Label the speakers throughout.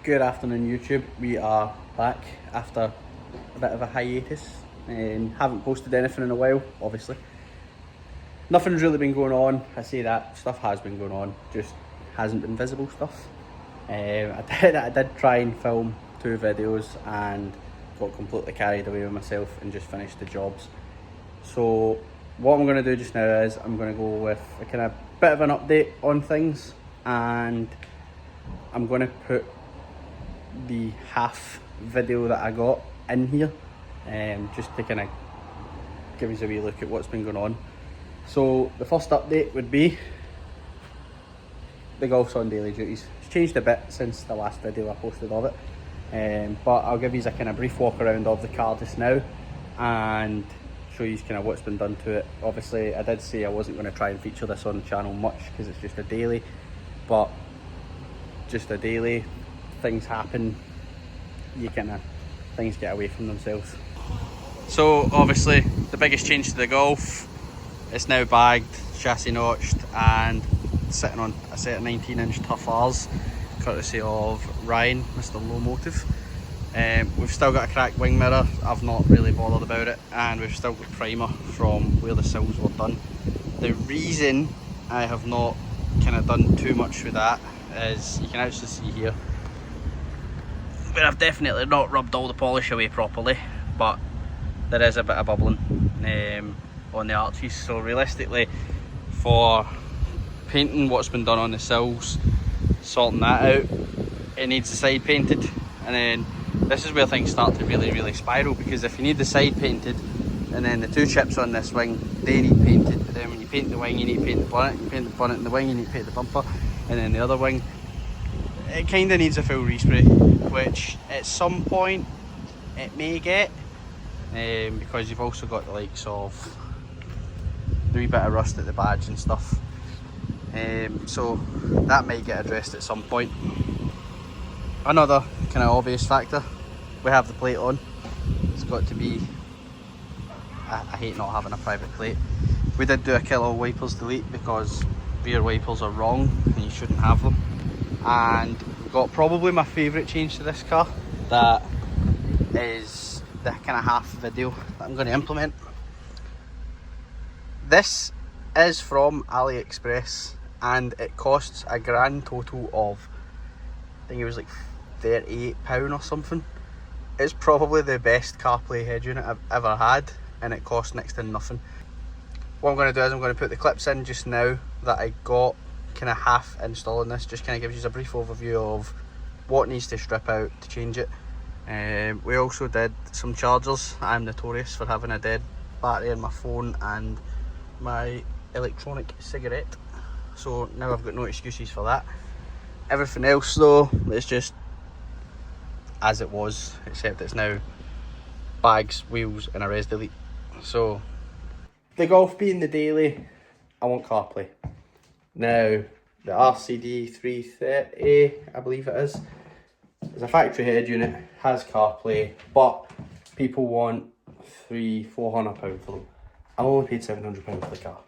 Speaker 1: Good afternoon YouTube, we are back after a bit of a hiatus and haven't posted anything in a while, obviously. Nothing's really been going on. I say that, stuff has been going on, just hasn't been visible stuff. I did try and film 2 videos and got completely carried away with myself and just finished the jobs. So what I'm going to do just now is I'm going to go with a kind of bit of an update on things, and I'm going to put the half video that I got in here just to kind of give you a wee look at what's been going on. So the first update would be the golf's on daily duties. It's changed a bit since the last video I posted of it, but I'll give you a kind of brief walk around of the car just now and show you kind of what's been done to it. Obviously I did say I wasn't going to try and feature this on the channel much because it's just a daily, but just a daily, things happen, things get away from themselves. So obviously the biggest change to the Golf, it's now bagged, chassis notched and sitting on a set of 19-inch tough R's, courtesy of Ryan, Mr. Low Motive. We've still got a cracked wing mirror, I've not really bothered about it, and we've still got primer from where the sills were done. The reason I have not kind of done too much with that is you can actually see here where I've definitely not rubbed all the polish away properly, but there is a bit of bubbling on the arches. So realistically, for painting what's been done on the sills, sorting that out, it needs the side painted, and then this is where things start to really spiral, because if you need the side painted and then the 2 chips on this wing, they need painted, but then when you paint the wing you need to paint the bonnet, you paint the bonnet and the wing, you need to paint the bumper, and then the other wing, it kind of needs a full respray, which at some point it may get, because you've also got the likes of the wee bit of rust at the badge and stuff, so that might get addressed at some point. Another kind of obvious factor, we have the plate on. It's got to be, I hate not having a private plate. We did do a kill all wipers delete because rear wipers are wrong and you shouldn't have them. And we've got probably my favourite change to this car, that is the kind of half video that I'm going to implement. This is from AliExpress and it costs a grand total of, I think it was like £38 or something. It's probably the best CarPlay head unit I've ever had, and it costs next to nothing. What I'm going to do is I'm going to put the clips in just now that I got kind of half installing this, just kind of gives you a brief overview of what needs to strip out to change it. We also did some chargers. I'm notorious for having a dead battery in my phone and my electronic cigarette, so now I've got no excuses for that. Everything else though is just as it was, except it's now bags, wheels and a res delete. So the Golf being the daily, I want CarPlay. Now the RCD 330, I believe it is a factory head unit, has CarPlay, but people want £300–400 for them. I only paid £700 for the car.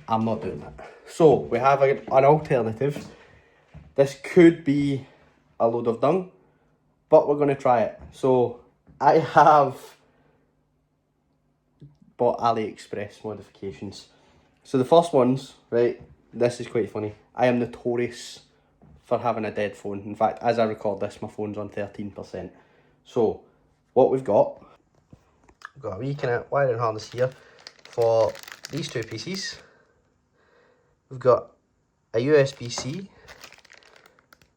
Speaker 1: I'm not doing that. So we have an alternative. This could be a load of dung, but we're going to try it. So I have bought AliExpress modifications. So the first ones, right, this is quite funny. I am notorious for having a dead phone. In fact, as I record this, my phone's on 13%. So what we've got a wee kind of wiring harness here for these 2 pieces. We've got a USB-C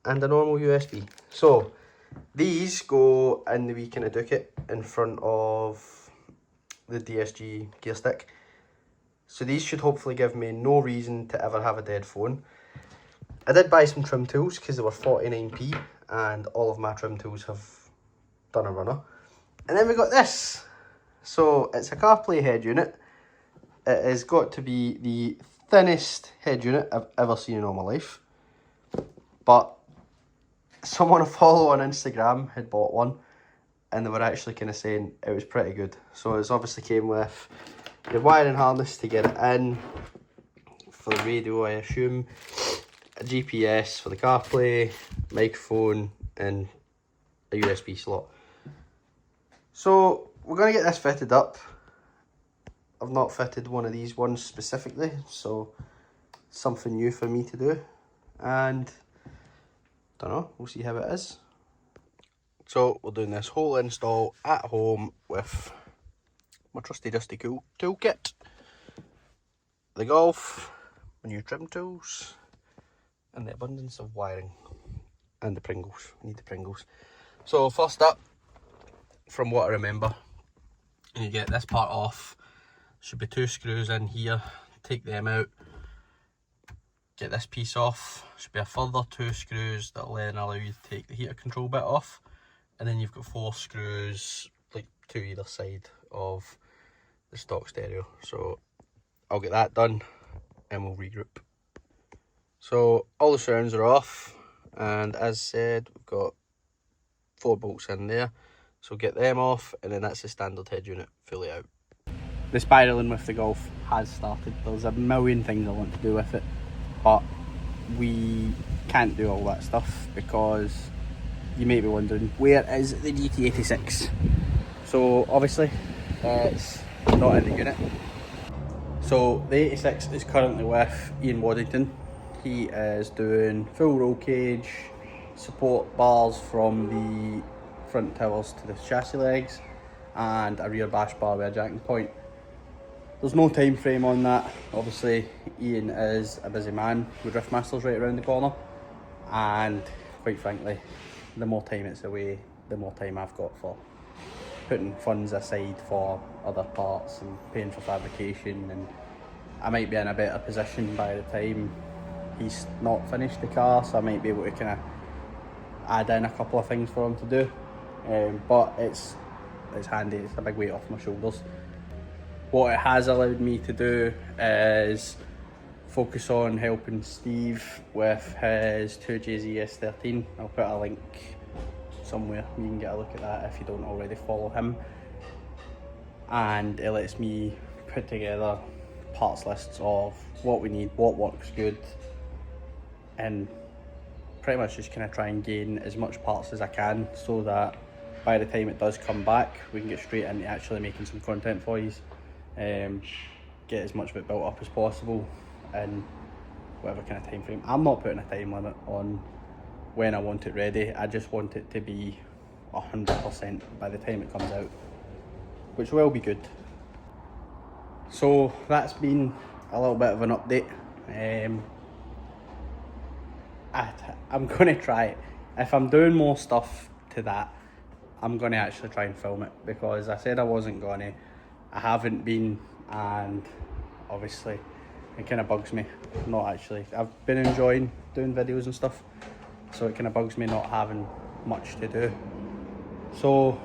Speaker 1: and a normal USB. So these go in the wee kind of docket in front of the DSG gear stick. So these should hopefully give me no reason to ever have a dead phone. I did buy some trim tools because they were 49p and all of my trim tools have done a runner. And then we got this. So it's a CarPlay head unit. It has got to be the thinnest head unit I've ever seen in all my life. But someone I follow on Instagram had bought one and they were actually kind of saying it was pretty good. So it's obviously came with your wiring harness to get it in, for the radio I assume, a GPS for the CarPlay, microphone, and a USB slot. So we're going to get this fitted up. I've not fitted one of these ones specifically, so something new for me to do, and don't know, we'll see how it is. So we're doing this whole install at home with my trusty dusty cool toolkit, the Golf, my new trim tools, and the abundance of wiring, and the Pringles. I need the Pringles. So first up, from what I remember, you get this part off. Should be 2 screws in here, take them out, get this piece off. Should be a further 2 screws that'll then allow you to take the heater control bit off, and then you've got 4 screws, like 2 either side of the stock stereo. So I'll get that done and we'll regroup. So all the surrounds are off, and as said, we've got 4 bolts in there, so get them off, and then that's the standard head unit fully out. The spiralling with the Golf has started. There's a million things I want to do with it, but we can't do all that stuff because you may be wondering, where is the GT86? So obviously it's not in the unit. So the 86 is currently with Ian Waddington. He is doing full roll cage, support bars from the front towers to the chassis legs, and a rear bash bar with a jacking point. There's no time frame on that. Obviously Ian is a busy man with Drift Masters right around the corner, and quite frankly, the more time it's away, the more time I've got for putting funds aside for other parts and paying for fabrication, and I might be in a better position by the time he's not finished the car, so I might be able to kind of add in a couple of things for him to do. But it's handy, it's a big weight off my shoulders. What it has allowed me to do is focus on helping Steve with his 2JZ S13. I'll put a link somewhere, you can get a look at that if you don't already follow him. And it lets me put together parts lists of what we need, what works good, and pretty much just kind of try and gain as much parts as I can, so that by the time it does come back, we can get straight into actually making some content for you. Get as much of it built up as possible in whatever kind of time frame. I'm not putting a time limit on when I want it ready. I just want it to be 100% by the time it comes out, which will be good. So that's been a little bit of an update. I'm going to try, if I'm doing more stuff to that, I'm going to actually try and film it, because I said I wasn't going to. I haven't been, and obviously it kind of bugs me not actually. I've been enjoying doing videos and stuff, so it kind of bugs me not having much to do. So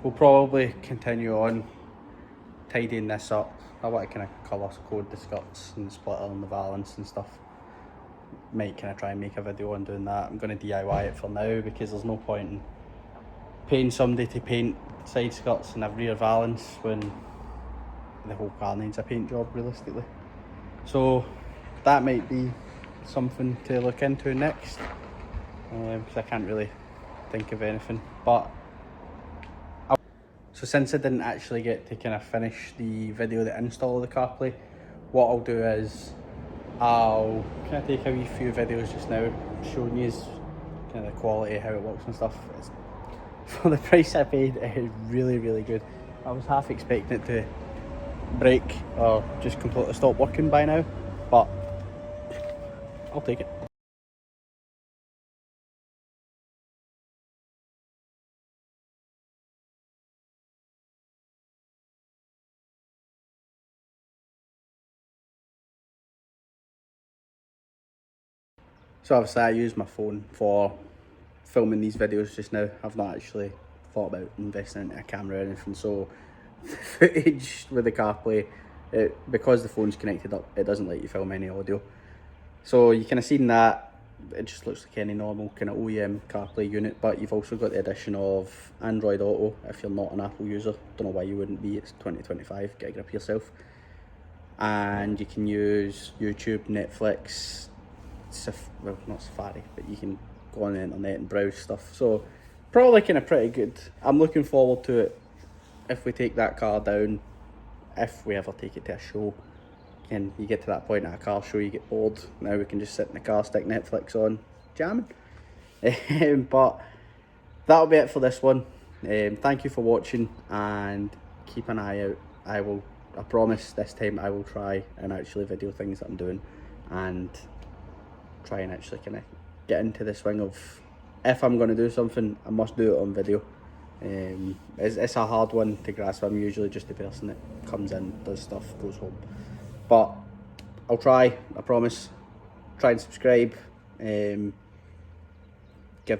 Speaker 1: we'll probably continue on tidying this up. I want to kind of colour code the skirts and the splitter and the valance and stuff. Might kind of try and make a video on doing that. I'm going to DIY it for now, because there's no point in paying somebody to paint side skirts and a rear valance when the whole car needs a paint job realistically. So that might be something to look into next, because I can't really think of anything. But so since I didn't actually get to kind of finish the video, the install of the CarPlay, what I'll do is I'll kind of take a wee few videos just now showing you kind of the quality, how it works and stuff. For the price I paid, it is really, really good. I was half expecting it to break or just completely stop working by now, but I'll take it. So obviously I use my phone for filming these videos just now. I've not actually thought about investing into a camera or anything, so footage with the CarPlay, because the phone's connected up, it doesn't let you film any audio. So you kind of seen that, it just looks like any normal kind of OEM CarPlay unit, but you've also got the addition of Android Auto if you're not an Apple user. Don't know why you wouldn't be, it's 2025, get a grip yourself. And you can use YouTube, Netflix, well, not Safari, but you can go go on the internet and browse stuff. So probably kind of pretty good. I'm looking forward to it if we take that car down, if we ever take it to a show. And you get to that point at a car show, you get bored. Now we can just sit in the car, stick Netflix on, jamming. But that'll be it for this one. Thank you for watching, and keep an eye out. I promise this time I will try and actually video things that I'm doing, and try and actually kind of get into the swing of, if I'm going to do something, I must do it on video. It's a hard one to grasp. I'm usually just the person that comes in, does stuff, goes home. But I'll try, I promise. Try and subscribe. Give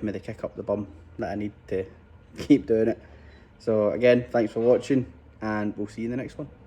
Speaker 1: me the kick up the bum that I need to keep doing it. So again, thanks for watching, and we'll see you in the next one.